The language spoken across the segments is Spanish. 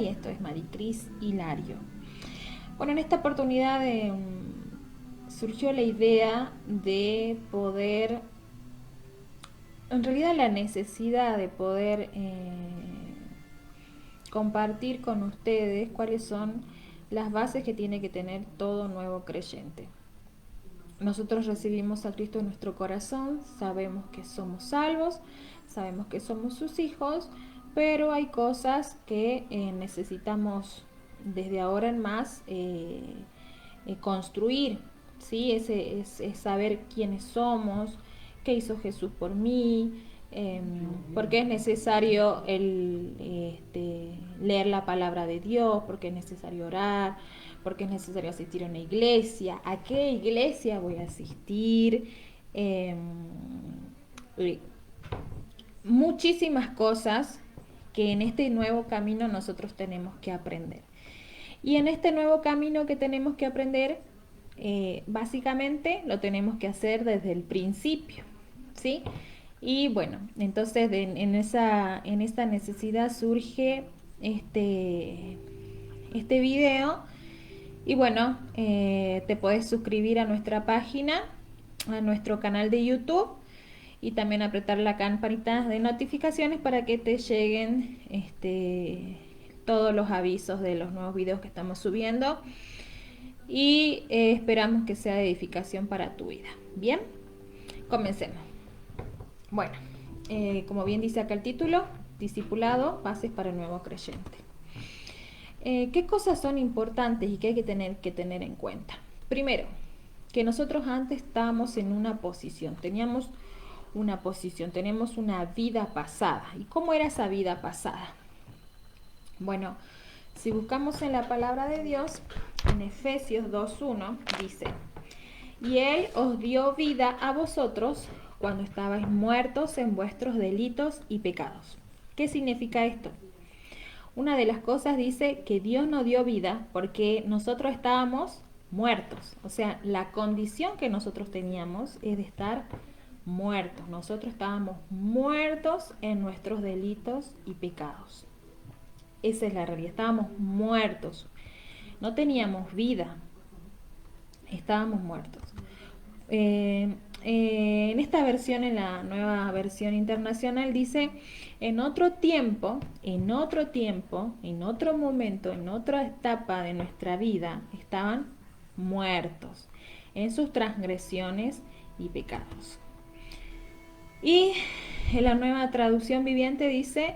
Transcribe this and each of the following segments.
y esto es Maricris Hilario. Bueno, en esta oportunidad surgió la idea de poder, en realidad la necesidad de poder compartir con ustedes cuáles son las bases que tiene que tener todo nuevo creyente. Nosotros recibimos a Cristo en nuestro corazón, sabemos que somos salvos, sabemos que somos sus hijos, pero hay cosas que necesitamos desde ahora en más construir, ¿sí? Es saber quiénes somos, qué hizo Jesús por mí, por qué es necesario leer la palabra de Dios, por qué es necesario orar, por qué es necesario asistir a una iglesia, a qué iglesia voy a asistir, eh, muchísimas cosas que en este nuevo camino nosotros tenemos que aprender. Y en este nuevo camino que tenemos que aprender, básicamente lo tenemos que hacer desde el principio, ¿sí? Y bueno, entonces en esta necesidad surge este video. Y bueno, te puedes suscribir a nuestra página, a nuestro canal de YouTube, y también apretar la campanita de notificaciones para que te lleguen todos los avisos de los nuevos videos que estamos subiendo, y esperamos que sea de edificación para tu vida. Bien, comencemos. Bueno, como bien dice acá el título, discipulado, bases para el nuevo creyente. ¿Qué cosas son importantes y qué hay que tener en cuenta? Primero, que nosotros antes estábamos en una posición, teníamos una vida pasada. ¿Y cómo era esa vida pasada? Bueno, si buscamos en la palabra de Dios, en Efesios 2:1 dice: y Él os dio vida a vosotros cuando estabais muertos en vuestros delitos y pecados. ¿Qué significa esto? Una de las cosas dice que Dios nos dio vida porque nosotros estábamos muertos. O sea, la condición que nosotros teníamos es de estar muertos. Nosotros estábamos muertos en nuestros delitos y pecados. Esa es la realidad. Estábamos muertos. No teníamos vida. Estábamos muertos. En esta versión, en la nueva versión internacional, dice: en otro tiempo, en otro momento, en otra etapa de nuestra vida, estaban muertos en sus transgresiones y pecados. Y en la nueva traducción viviente dice: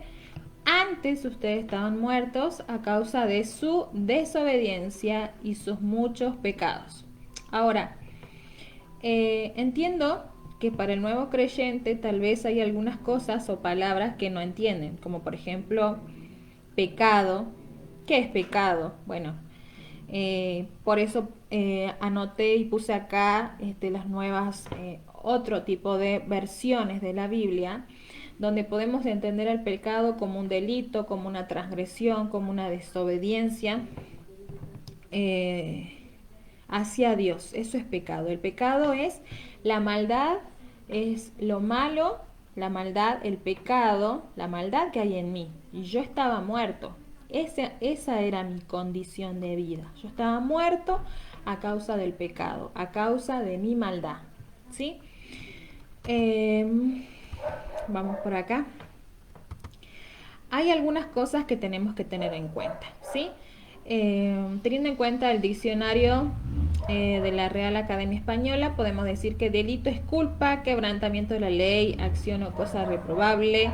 antes ustedes estaban muertos a causa de su desobediencia y sus muchos pecados. Ahora, entiendo que para el nuevo creyente tal vez hay algunas cosas o palabras que no entienden, como por ejemplo pecado. ¿Qué es pecado? Bueno, por eso anoté y puse acá las nuevas, otro tipo de versiones de la Biblia, donde podemos entender el pecado como un delito, como una transgresión, como una desobediencia hacia Dios. Eso es pecado. El pecado es la maldad, es lo malo, la maldad, el pecado, la maldad que hay en mí. Y yo estaba muerto. Esa era mi condición de vida. Yo estaba muerto a causa del pecado, a causa de mi maldad. ¿Sí? Vamos por acá. Hay algunas cosas que tenemos que tener en cuenta, ¿sí? Teniendo en cuenta el diccionario de la Real Academia Española, podemos decir que delito es culpa, quebrantamiento de la ley, acción o cosa reprobable,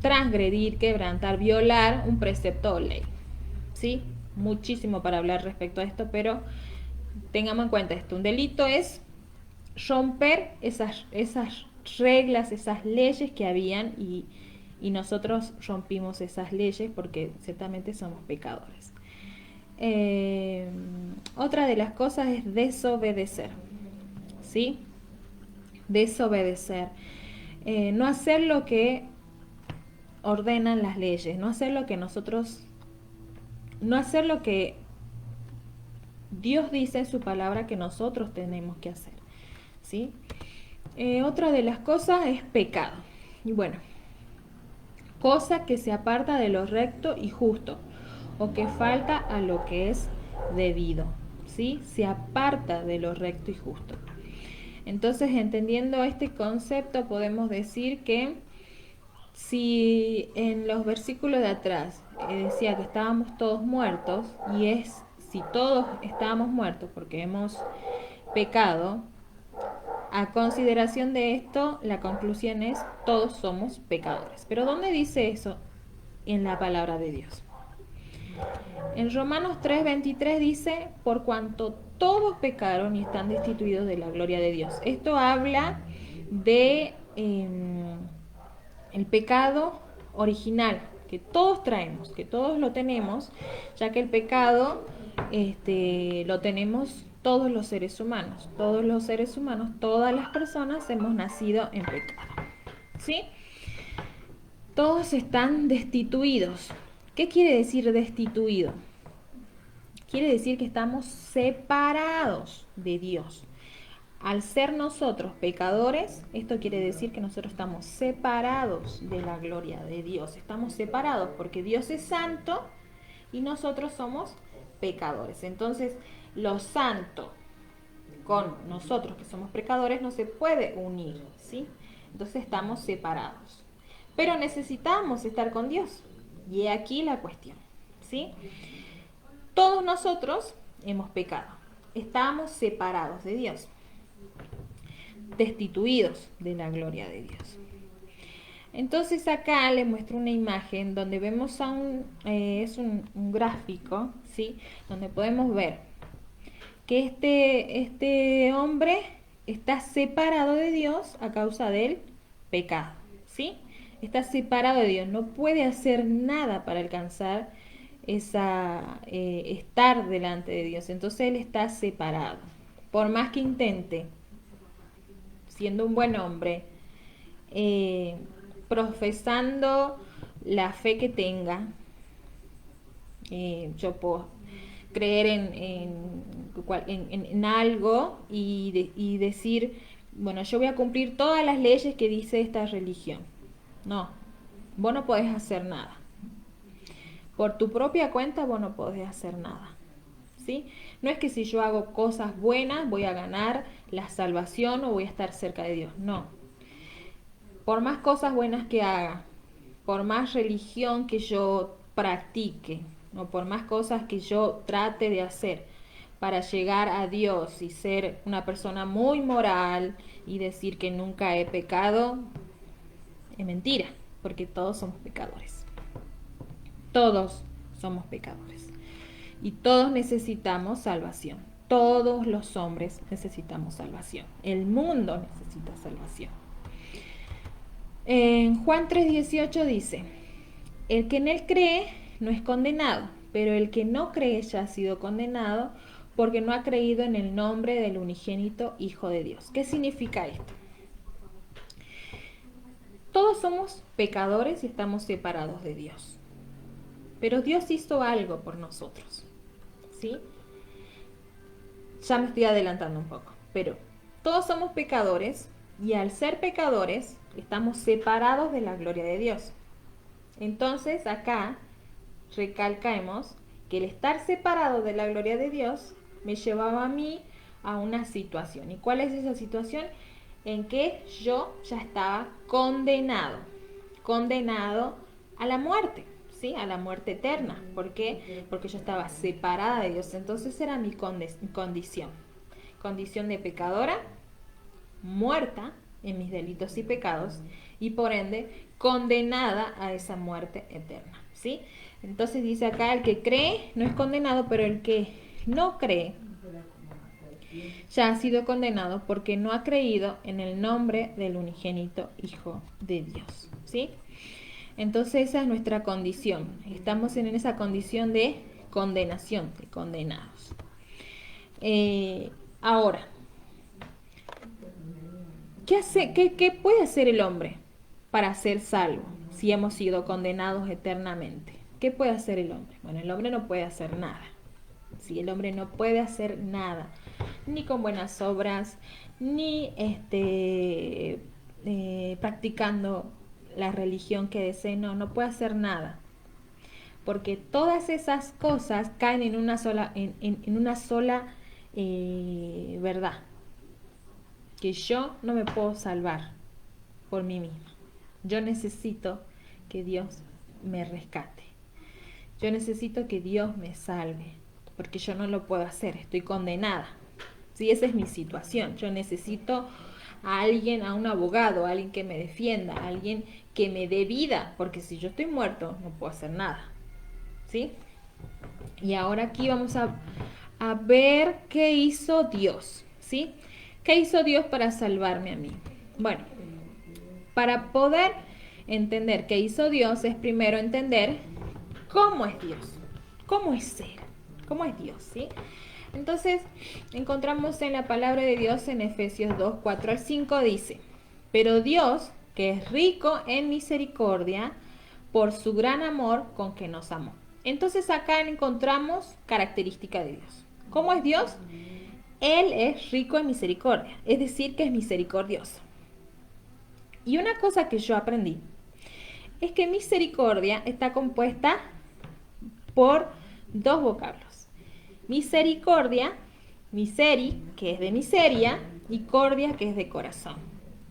transgredir, quebrantar, violar un precepto o ley, ¿sí? Muchísimo para hablar respecto a esto, pero tengamos en cuenta esto. Un delito es romper esas reglas, esas leyes que habían, y nosotros rompimos esas leyes porque ciertamente somos pecadores. Otra de las cosas es desobedecer, ¿sí? Desobedecer. No hacer lo que ordenan las leyes, no hacer lo que Dios dice en su palabra que nosotros tenemos que hacer, ¿sí? Otra de las cosas es pecado. Y bueno, cosa que se aparta de lo recto y justo, o que falta a lo que es debido, ¿sí? Se aparta de lo recto y justo. Entonces, entendiendo este concepto, podemos decir que si en los versículos de atrás decía que estábamos todos muertos, y es si todos estábamos muertos porque hemos pecado, a consideración de esto, la conclusión es todos somos pecadores. Pero ¿dónde dice eso en la palabra de Dios? En Romanos 3:23 dice, por cuanto todos pecaron y están destituidos de la gloria de Dios. Esto habla de el pecado original, que todos traemos, que todos lo tenemos, ya que el pecado lo tenemos todos los seres humanos. Todos los seres humanos, todas las personas hemos nacido en pecado. ¿Sí? Todos están destituidos. ¿Qué quiere decir destituido? Quiere decir que estamos separados de Dios. Al ser nosotros pecadores, esto quiere decir que nosotros estamos separados de la gloria de Dios. Estamos separados porque Dios es santo y nosotros somos pecadores. Entonces, lo santo con nosotros que somos pecadores no se puede unir, ¿sí? Entonces estamos separados. Pero necesitamos estar con Dios. Y he aquí la cuestión, ¿sí? Todos nosotros hemos pecado. Estamos separados de Dios, destituidos de la gloria de Dios. Entonces acá les muestro una imagen donde vemos a es un gráfico, ¿sí? Donde podemos ver que este hombre está separado de Dios a causa del pecado, ¿sí? Está separado de Dios, no puede hacer nada para alcanzar estar delante de Dios. Entonces él está separado. Por más que intente, siendo un buen hombre, profesando la fe que tenga, yo puedo creer en algo y decir, bueno, yo voy a cumplir todas las leyes que dice esta religión. No, vos no podés hacer nada. Por tu propia cuenta vos no podés hacer nada, ¿sí? No es que si yo hago cosas buenas voy a ganar la salvación o voy a estar cerca de Dios, no. Por más cosas buenas que haga, por más religión que yo practique, o por más cosas que yo trate de hacer para llegar a Dios y ser una persona muy moral y decir que nunca he pecado, es mentira, porque todos somos pecadores. Todos somos pecadores. Y todos necesitamos salvación. Todos los hombres necesitamos salvación. El mundo necesita salvación. En Juan 3:18 dice, el que en él cree no es condenado, pero el que no cree ya ha sido condenado porque no ha creído en el nombre del unigénito Hijo de Dios. ¿Qué significa esto? Todos somos pecadores y estamos separados de Dios. Pero Dios hizo algo por nosotros, ¿sí? Ya me estoy adelantando un poco, pero todos somos pecadores y al ser pecadores estamos separados de la gloria de Dios. Entonces acá recalcamos que el estar separado de la gloria de Dios me llevaba a mí a una situación. ¿Y cuál es esa situación? En que yo ya estaba condenado a la muerte, ¿sí? A la muerte eterna. ¿Por qué? Porque yo estaba separada de Dios. Entonces era mi condición de pecadora, muerta en mis delitos y pecados, y por ende condenada a esa muerte eterna, ¿sí? Entonces dice acá, el que cree no es condenado, pero el que no cree ya ha sido condenado porque no ha creído en el nombre del unigénito Hijo de Dios, ¿sí? Entonces esa es nuestra condición. Estamos en esa condición de condenación, de condenados. Ahora, ¿qué puede hacer el hombre para ser salvo si hemos sido condenados eternamente? ¿Qué puede hacer el hombre? Bueno, el hombre no puede hacer nada. Sí, el hombre no puede hacer nada, ni con buenas obras, ni practicando la religión que desee, no puede hacer nada. Porque todas esas cosas caen en una sola, en una sola verdad. Que yo no me puedo salvar por mí misma. Yo necesito que Dios me rescate. Yo necesito que Dios me salve. Porque yo no lo puedo hacer, estoy condenada. Sí, esa es mi situación. Yo necesito a alguien, a un abogado, a alguien que me defienda, a alguien que me dé vida. Porque si yo estoy muerto, no puedo hacer nada. ¿Sí? Y ahora aquí vamos a ver qué hizo Dios, ¿sí? ¿Qué hizo Dios para salvarme a mí? Bueno, para poder entender qué hizo Dios es primero entender cómo es Dios, cómo es Él, cómo es Dios, ¿sí? Entonces, encontramos en la palabra de Dios en Efesios 2, 4 al 5 dice, pero Dios, que es rico en misericordia, por su gran amor con que nos amó. Entonces acá encontramos característica de Dios. ¿Cómo es Dios? Él es rico en misericordia, es decir, que es misericordioso. Y una cosa que yo aprendí es que misericordia está compuesta por dos vocablos. Misericordia, miseri, que es de miseria, y cordia, que es de corazón.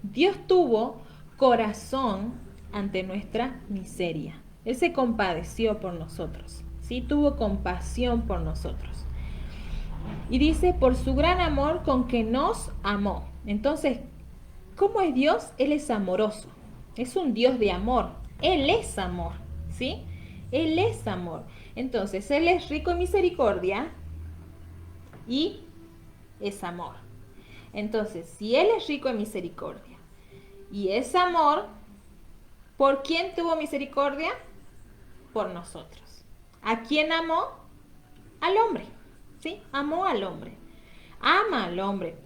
Dios tuvo corazón ante nuestra miseria. Él se compadeció por nosotros, ¿sí? Tuvo compasión por nosotros. Y dice, por su gran amor con que nos amó. Entonces, ¿cómo es Dios? Él es amoroso. Es un Dios de amor. Él es amor, ¿sí? Él es amor. Entonces, Él es rico en misericordia y es amor. Entonces, si Él es rico en misericordia y es amor, ¿por quién tuvo misericordia? Por nosotros. ¿A quién amó? Al hombre, ¿sí? Amó al hombre. Ama al hombre.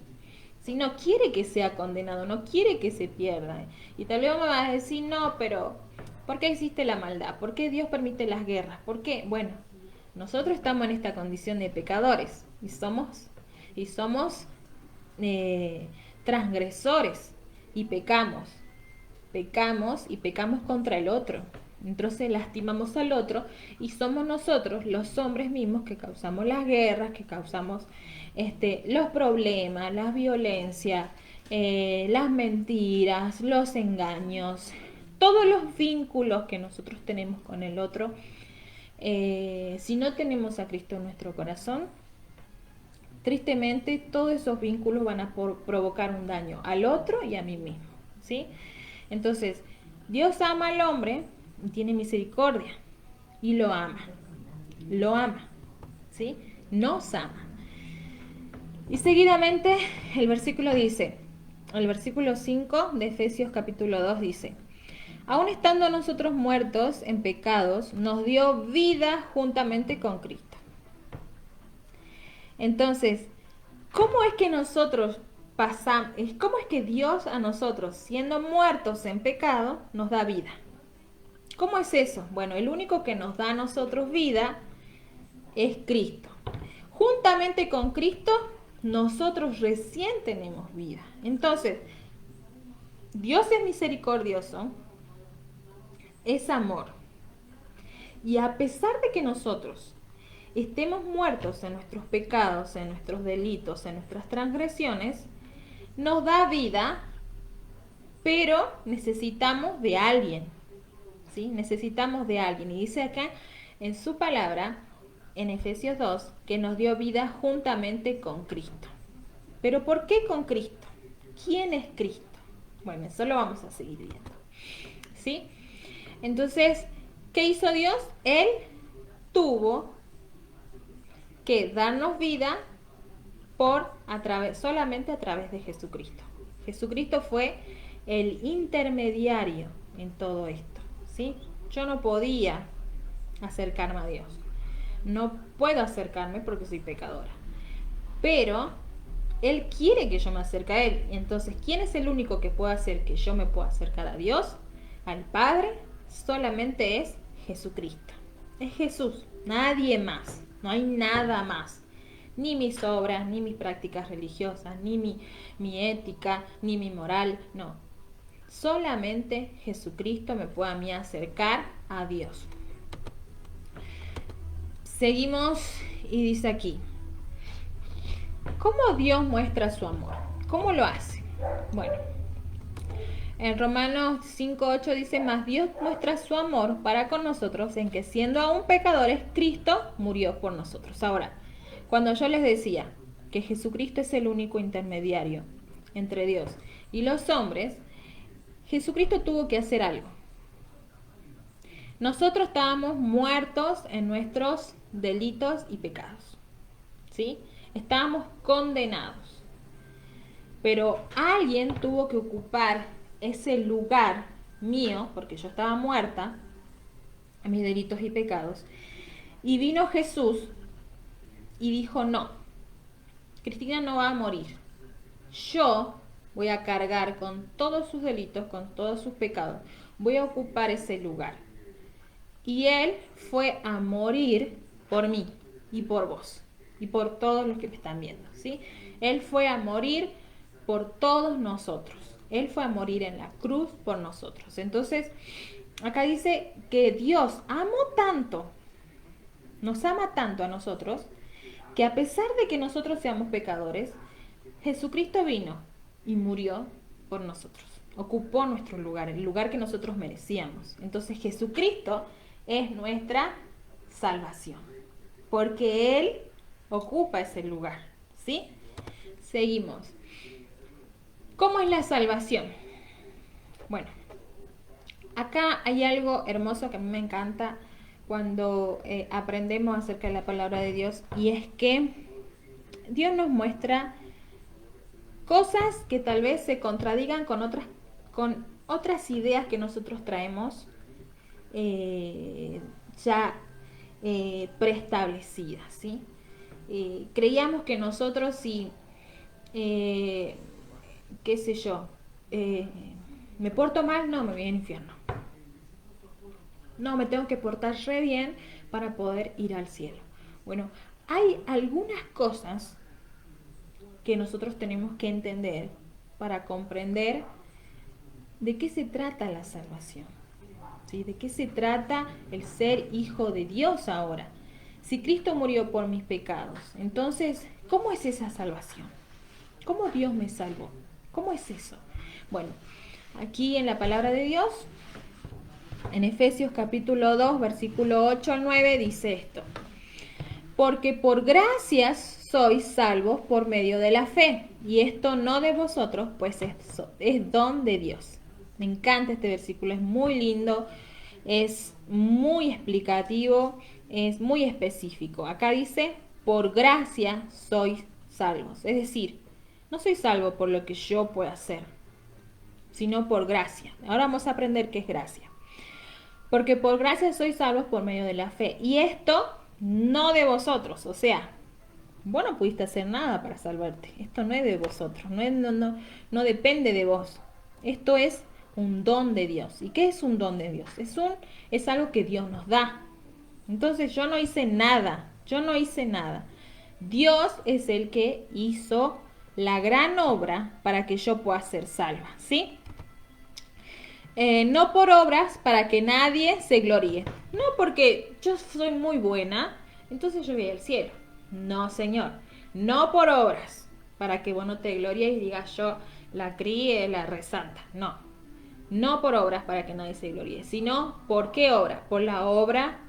Si no quiere que sea condenado, no quiere que se pierda. Y tal vez me vas a decir, no, pero ¿por qué existe la maldad? ¿Por qué Dios permite las guerras? ¿Por qué? Bueno, nosotros estamos en esta condición de pecadores y somos transgresores y pecamos y pecamos contra el otro. Entonces lastimamos al otro y somos nosotros, los hombres mismos, que causamos las guerras, que causamos los problemas, las violencias, las mentiras, los engaños, todos los vínculos que nosotros tenemos con el otro. Si no tenemos a Cristo en nuestro corazón, tristemente todos esos vínculos van a provocar un daño al otro y a mí mismo, ¿sí? Entonces, Dios ama al hombre y tiene misericordia y lo ama, ¿sí? Nos ama. Y seguidamente el versículo dice, el versículo 5 de Efesios capítulo 2 dice, aun estando nosotros muertos en pecados, nos dio vida juntamente con Cristo. Entonces, ¿cómo es que nosotros pasamos, cómo es que Dios a nosotros, siendo muertos en pecado, nos da vida? ¿Cómo es eso? Bueno, el único que nos da a nosotros vida es Cristo. Juntamente con Cristo, nosotros recién tenemos vida. Entonces, Dios es misericordioso, es amor. Y a pesar de que nosotros estemos muertos en nuestros pecados, en nuestros delitos, en nuestras transgresiones, nos da vida, pero necesitamos de alguien, ¿sí? Necesitamos de alguien. Y dice acá en su palabra, en Efesios 2, que nos dio vida juntamente con Cristo. ¿Pero por qué con Cristo? ¿Quién es Cristo? Bueno, eso lo vamos a seguir viendo, ¿sí? Entonces, ¿qué hizo Dios? Él tuvo que darnos vida solamente a través de Jesucristo. Jesucristo fue el intermediario en todo esto, ¿sí? Yo no podía acercarme a Dios. No puedo acercarme porque soy pecadora. Pero Él quiere que yo me acerque a Él. Entonces, ¿quién es el único que puede hacer que yo me pueda acercar a Dios? Al Padre, solamente es Jesucristo. Es Jesús, nadie más. No hay nada más. Ni mis obras, ni mis prácticas religiosas, ni mi ética, ni mi moral. No. Solamente Jesucristo me puede a mí acercar a Dios. Seguimos y dice aquí, ¿cómo Dios muestra su amor? ¿Cómo lo hace? Bueno, en Romanos 5:8 dice, mas Dios muestra su amor para con nosotros en que siendo aún pecadores, Cristo murió por nosotros. Ahora, cuando yo les decía que Jesucristo es el único intermediario entre Dios y los hombres, Jesucristo tuvo que hacer algo. Nosotros estábamos muertos en nuestros delitos y pecados, ¿sí? Estábamos condenados. Pero alguien tuvo que ocupar ese lugar mío, porque yo estaba muerta a mis delitos y pecados. Y vino Jesús y dijo, no, Cristina no va a morir. Yo voy a cargar con todos sus delitos, con todos sus pecados. Voy a ocupar ese lugar. Y Él fue a morir por mí y por vos y por todos los que me están viendo, ¿sí? Él fue a morir por todos nosotros. Él fue a morir en la cruz por nosotros. Entonces, acá dice que Dios amó tanto, nos ama tanto a nosotros, que a pesar de que nosotros seamos pecadores, Jesucristo vino y murió por nosotros. Ocupó nuestro lugar, el lugar que nosotros merecíamos. Entonces Jesucristo es nuestra salvación, porque Él ocupa ese lugar, ¿sí? Seguimos. ¿Cómo es la salvación? Bueno, acá hay algo hermoso que a mí me encanta cuando aprendemos acerca de la palabra de Dios, y es que Dios nos muestra cosas que tal vez se contradigan con otras ideas que nosotros traemos ya preestablecidas, ¿sí? Creíamos que nosotros si, qué sé yo, me porto mal, no, me voy al infierno. No, me tengo que portar re bien para poder ir al cielo. Bueno, hay algunas cosas que nosotros tenemos que entender para comprender de qué se trata la salvación, ¿sí? De qué se trata el ser hijo de Dios ahora. Si Cristo murió por mis pecados, entonces, ¿cómo es esa salvación? ¿Cómo Dios me salvó? ¿Cómo es eso? Bueno, aquí en la palabra de Dios, en Efesios capítulo 2, versículo 8 al 9, dice esto. Porque por gracias sois salvos por medio de la fe, y esto no de vosotros, pues es don de Dios. Me encanta este versículo, es muy lindo, es muy explicativo, es muy específico. Acá dice, por gracia sois salvos. Es decir, no soy salvo por lo que yo pueda hacer, sino por gracia. Ahora vamos a aprender qué es gracia. Porque por gracia sois salvos por medio de la fe. Y esto no de vosotros, o sea, vos no pudiste hacer nada para salvarte. Esto no es de vosotros, no depende de vos. Esto es un don de Dios. ¿Y qué es un don de Dios? Es algo que Dios nos da. Entonces yo no hice nada, Dios es el que hizo la gran obra para que yo pueda ser salva, ¿sí? No por obras para que nadie se gloríe. No porque yo soy muy buena, entonces yo voy al cielo. No, Señor. No por obras para que vos no te gloríes y digas yo la crié, la resanta. No. No por obras para que nadie se gloríe, sino ¿por qué obra? Por la obra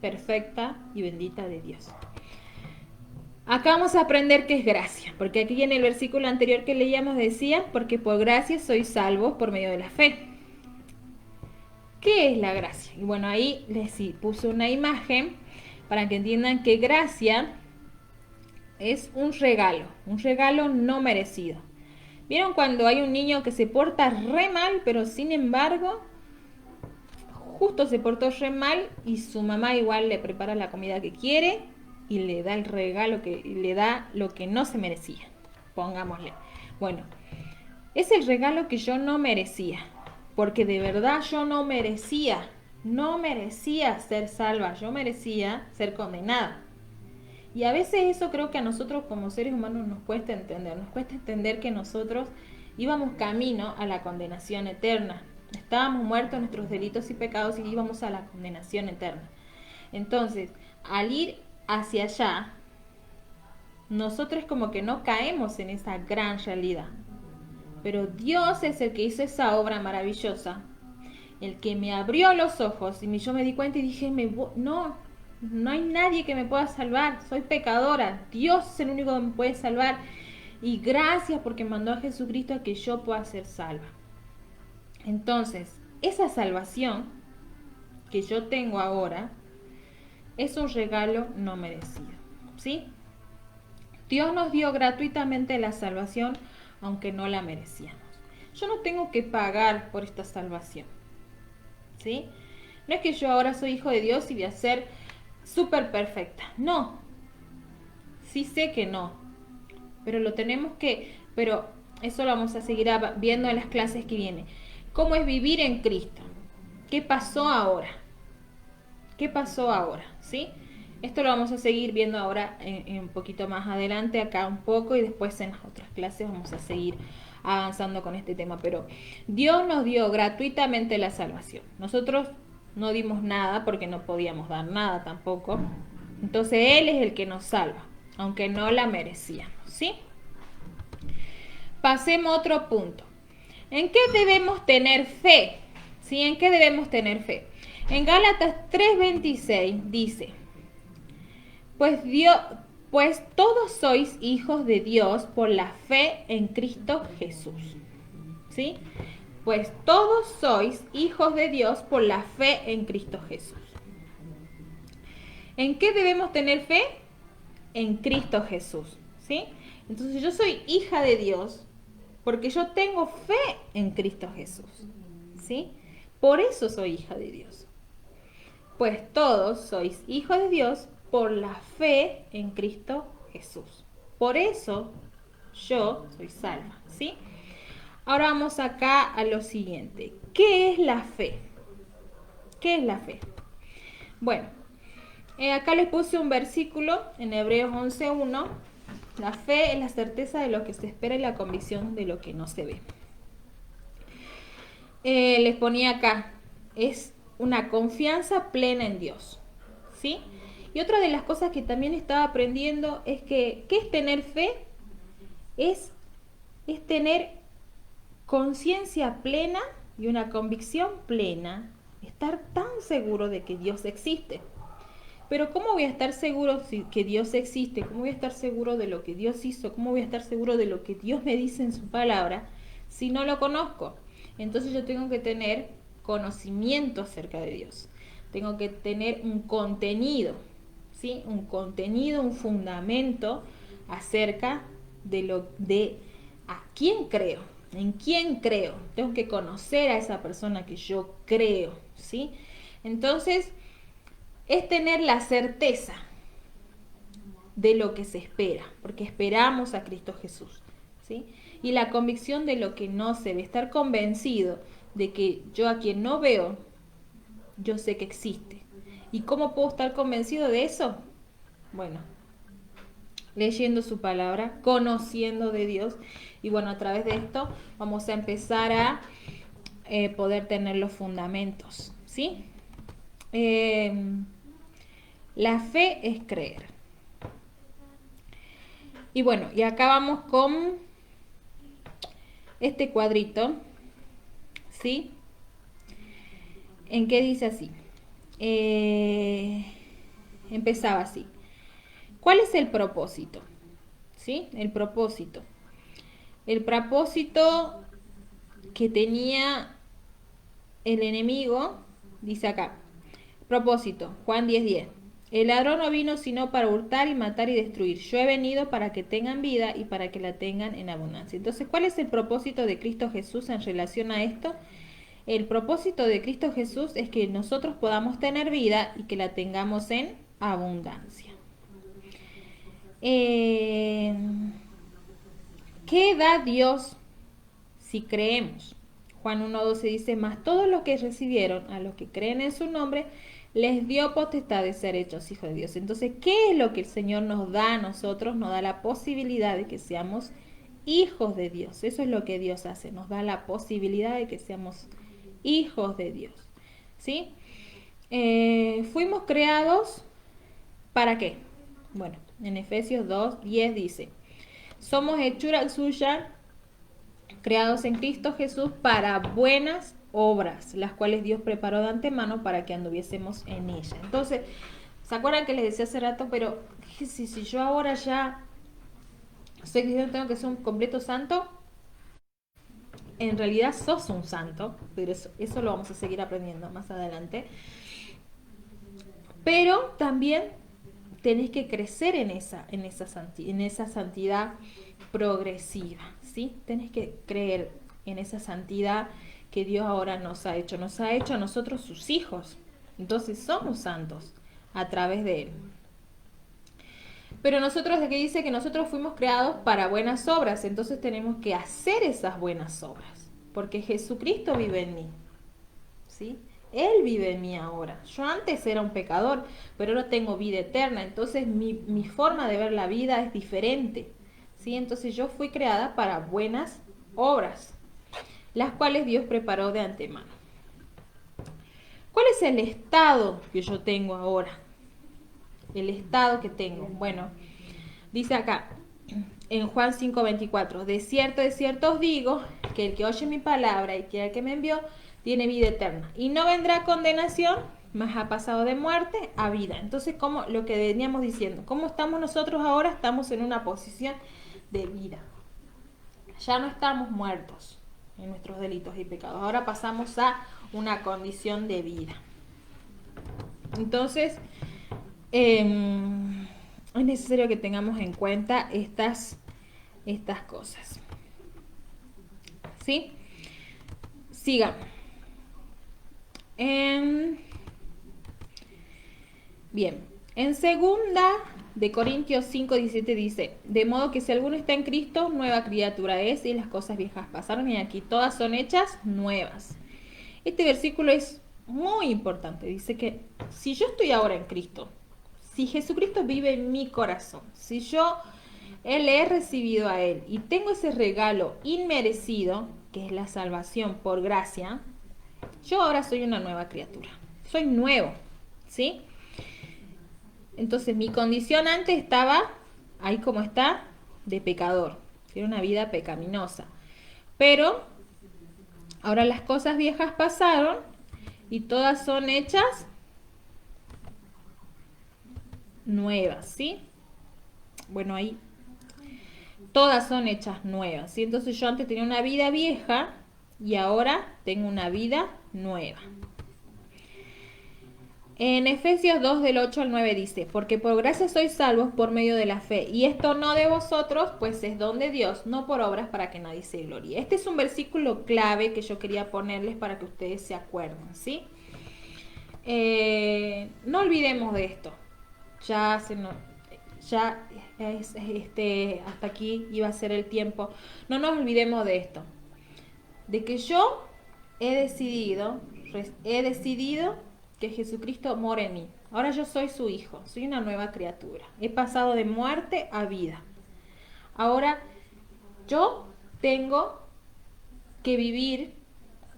perfecta y bendita de Dios. Acá vamos a aprender qué es gracia, porque aquí en el versículo anterior que leíamos decía, porque por gracia sois salvos por medio de la fe. ¿Qué es la gracia? Y bueno, ahí les puse una imagen para que entiendan que gracia es un regalo no merecido. ¿Vieron cuando hay un niño que se porta re mal, pero sin embargo, justo se portó re mal y su mamá igual le prepara la comida que quiere y le da el regalo le da lo que no se merecía? Pongámosle. Bueno, es el regalo que yo no merecía. Porque de verdad yo no merecía ser salva, yo merecía ser condenada. Y a veces eso creo que a nosotros como seres humanos nos cuesta entender que nosotros íbamos camino a la condenación eterna. Estábamos muertos en nuestros delitos y pecados y íbamos a la condenación eterna. Entonces, al ir hacia allá, nosotros como que no caemos en esa gran realidad. Pero Dios es el que hizo esa obra maravillosa, el que me abrió los ojos y yo me di cuenta y dije, no hay nadie que me pueda salvar, soy pecadora, Dios es el único que me puede salvar y gracias porque mandó a Jesucristo a que yo pueda ser salva. Entonces, esa salvación que yo tengo ahora es un regalo no merecido, ¿sí? Dios nos dio gratuitamente la salvación aunque no la merecíamos. Yo no tengo que pagar por esta salvación, ¿sí? No es que yo ahora soy hijo de Dios y voy a ser súper perfecta. No. Sí sé que no. Pero pero eso lo vamos a seguir viendo en las clases que vienen. ¿Cómo es vivir en Cristo? ¿Qué pasó ahora? ¿Qué pasó ahora? ¿Sí? Esto lo vamos a seguir viendo ahora en un poquito más adelante, acá un poco, y después en las otras clases vamos a seguir avanzando con este tema. Pero Dios nos dio gratuitamente la salvación. Nosotros no dimos nada porque no podíamos dar nada tampoco. Entonces Él es el que nos salva, aunque no la merecíamos, ¿sí? Pasemos a otro punto. ¿En qué debemos tener fe? ¿Sí? ¿En qué debemos tener fe? En Gálatas 3:26 dice, pues todos sois hijos de Dios por la fe en Cristo Jesús. ¿Sí? Pues todos sois hijos de Dios por la fe en Cristo Jesús. ¿En qué debemos tener fe? En Cristo Jesús. ¿Sí? Entonces yo soy hija de Dios porque yo tengo fe en Cristo Jesús. ¿Sí? Por eso soy hija de Dios. Pues todos sois hijos de Dios por la fe en Cristo Jesús. Por eso yo soy salva, ¿sí? Ahora vamos acá a lo siguiente. ¿Qué es la fe? ¿Qué es la fe? Bueno, acá les puse un versículo en Hebreos 11:1. La fe es la certeza de lo que se espera y la convicción de lo que no se ve. Les ponía acá, es una confianza plena en Dios, ¿sí? Y otra de las cosas que también estaba aprendiendo es que, ¿qué es tener fe? Es tener conciencia plena y una convicción plena, estar tan seguro de que Dios existe. Pero ¿cómo voy a estar seguro que Dios existe? ¿Cómo voy a estar seguro de lo que Dios hizo? ¿Cómo voy a estar seguro de lo que Dios me dice en su palabra si no lo conozco? Entonces yo tengo que tener conocimiento acerca de Dios. Tengo que tener un contenido, ¿sí? Un contenido, un fundamento acerca de a quién creo, en quién creo. Tengo que conocer a esa persona que yo creo, ¿sí? Entonces, es tener la certeza de lo que se espera, porque esperamos a Cristo Jesús, ¿sí? Y la convicción de lo que no se ve, estar convencido de que yo a quien no veo, yo sé que existe. ¿Y cómo puedo estar convencido de eso? Bueno, leyendo su palabra, conociendo de Dios, y bueno, a través de esto vamos a empezar a poder tener los fundamentos, ¿sí? La fe es creer. Y bueno, y acá vamos con este cuadrito, ¿sí? ¿En qué dice así? Empezaba así. ¿Cuál es el propósito? ¿Sí? El propósito. El propósito que tenía el enemigo, dice acá. Propósito, Juan 10:10. El ladrón no vino sino para hurtar y matar y destruir. Yo he venido para que tengan vida y para que la tengan en abundancia. Entonces, ¿cuál es el propósito de Cristo Jesús en relación a esto? El propósito de Cristo Jesús es que nosotros podamos tener vida y que la tengamos en abundancia. ¿Qué da Dios si creemos? Juan 1:12 dice, mas todos los que recibieron, a los que creen en su nombre, les dio potestad de ser hechos hijos de Dios. Entonces, ¿qué es lo que el Señor nos da a nosotros? Nos da la posibilidad de que seamos hijos de Dios. Eso es lo que Dios hace, nos da la posibilidad de que seamos hijos de Dios. ¿Sí? Fuimos creados ¿para qué? Bueno, en Efesios 2:10 dice, somos hechura suya, creados en Cristo Jesús para buenas obras, las cuales Dios preparó de antemano para que anduviésemos en ella. Entonces, ¿se acuerdan que les decía hace rato? Pero si yo ahora ya soy cristiano, tengo que ser un completo santo. En realidad sos un santo, pero eso lo vamos a seguir aprendiendo más adelante. Pero también tenés que crecer en esa santidad progresiva, ¿sí? Tenés que creer en esa santidad que Dios ahora nos ha hecho a nosotros sus hijos. Entonces somos santos a través de Él. Pero nosotros, de que dice que nosotros fuimos creados para buenas obras, entonces tenemos que hacer esas buenas obras, porque Jesucristo vive en mí, ¿sí? Él vive en mí ahora. Yo antes era un pecador, pero ahora tengo vida eterna. Entonces mi forma de ver la vida es diferente. ¿Sí? Entonces yo fui creada para buenas obras, las cuales Dios preparó de antemano. ¿Cuál es el estado que yo tengo ahora? El estado que tengo. Bueno, dice acá en Juan 5:24, de cierto os digo que el que oye mi palabra y que el que me envió tiene vida eterna y no vendrá a condenación, mas ha pasado de muerte a vida. Entonces, como lo que veníamos diciendo, ¿cómo estamos nosotros ahora? Estamos en una posición de vida. Ya no estamos muertos en nuestros delitos y pecados. Ahora pasamos a una condición de vida. Entonces, es necesario que tengamos en cuenta estas cosas. ¿Sí? Sigan. Bien, en segunda de Corintios 5:17 dice, de modo que si alguno está en Cristo, nueva criatura es y las cosas viejas pasaron y aquí todas son hechas nuevas. Este versículo es muy importante, dice que si yo estoy ahora en Cristo, si Jesucristo vive en mi corazón, si yo le he recibido a Él y tengo ese regalo inmerecido, que es la salvación por gracia, yo ahora soy una nueva criatura, soy nuevo, ¿sí? Entonces mi condición antes estaba, ahí como está, de pecador, era una vida pecaminosa, pero ahora las cosas viejas pasaron y todas son hechas nuevas, ¿sí? Bueno, ahí todas son hechas nuevas, ¿sí? Entonces yo antes tenía una vida vieja y ahora tengo una vida nueva. En Efesios 2 del 8 al 9 dice, porque por gracia sois salvos por medio de la fe, y esto no de vosotros, pues es don de Dios, no por obras para que nadie se gloríe. Este es un versículo clave que yo quería ponerles para que ustedes se acuerden, ¿sí? No olvidemos de esto. Ya hasta aquí iba a ser el tiempo. No nos olvidemos de esto. De que yo he decidido que Jesucristo mora en mí. Ahora yo soy su hijo, soy una nueva criatura. He pasado de muerte a vida. Ahora yo tengo que vivir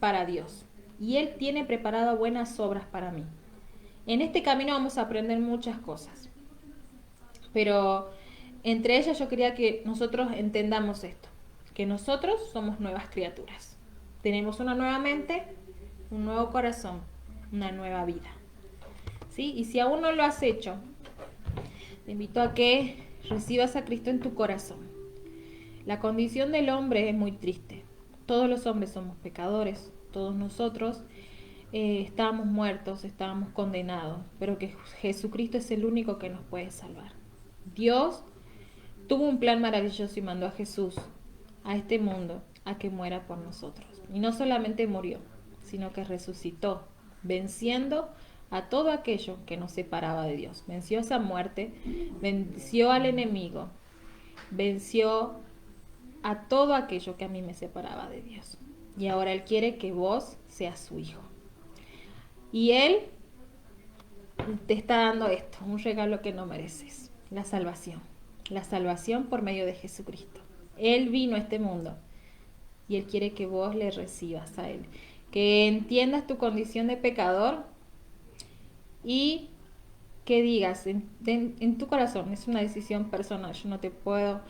para Dios. Y Él tiene preparado buenas obras para mí. En este camino vamos a aprender muchas cosas. Pero entre ellas yo quería que nosotros entendamos esto. Que nosotros somos nuevas criaturas. Tenemos una nueva mente, un nuevo corazón, una nueva vida. ¿Sí? Y si aún no lo has hecho, te invito a que recibas a Cristo en tu corazón. La condición del hombre es muy triste. Todos los hombres somos pecadores, todos nosotros estábamos muertos, estábamos condenados, pero que Jesucristo es el único que nos puede salvar. Dios tuvo un plan maravilloso y mandó a Jesús a este mundo a que muera por nosotros. Y no solamente murió, sino que resucitó, venciendo a todo aquello que nos separaba de Dios. Venció esa muerte, venció al enemigo, venció a todo aquello que a mí me separaba de Dios. Y ahora Él quiere que vos seas su hijo. Y Él te está dando esto, un regalo que no mereces, la salvación por medio de Jesucristo. Él vino a este mundo y Él quiere que vos le recibas a Él, que entiendas tu condición de pecador y que digas en tu corazón, es una decisión personal, yo no te puedo,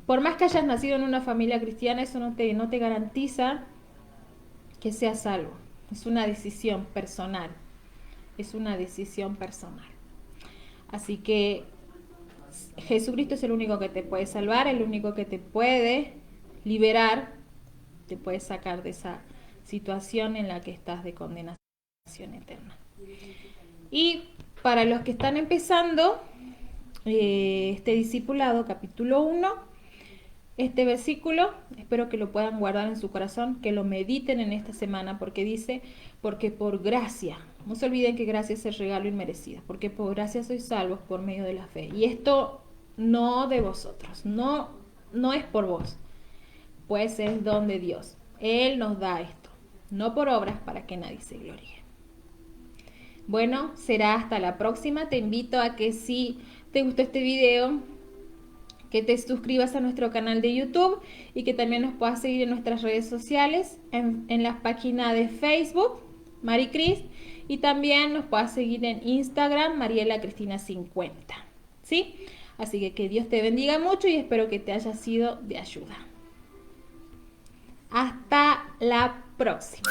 por más que hayas nacido en una familia cristiana, eso no te garantiza que seas salvo, es una decisión personal, es una decisión personal. Así que Jesucristo es el único que te puede salvar, el único que te puede liberar, te puede sacar de esa situación en la que estás de condenación eterna. Y para los que están empezando este discipulado, capítulo 1, este versículo, espero que lo puedan guardar en su corazón, que lo mediten en esta semana, porque dice, porque por gracia, no se olviden que gracia es el regalo inmerecido, porque por gracia sois salvos por medio de la fe. Y esto no de vosotros, no es por vos, pues es don de Dios. Él nos da esto, no por obras para que nadie se gloríe. Bueno, será hasta la próxima. Te invito a que si te gustó este video, que te suscribas a nuestro canal de YouTube y que también nos puedas seguir en nuestras redes sociales, en la página de Facebook, Maricris, y también nos puedas seguir en Instagram, Mariela Cristina 50. ¿Sí? Así que Dios te bendiga mucho y espero que te haya sido de ayuda. Hasta la próxima.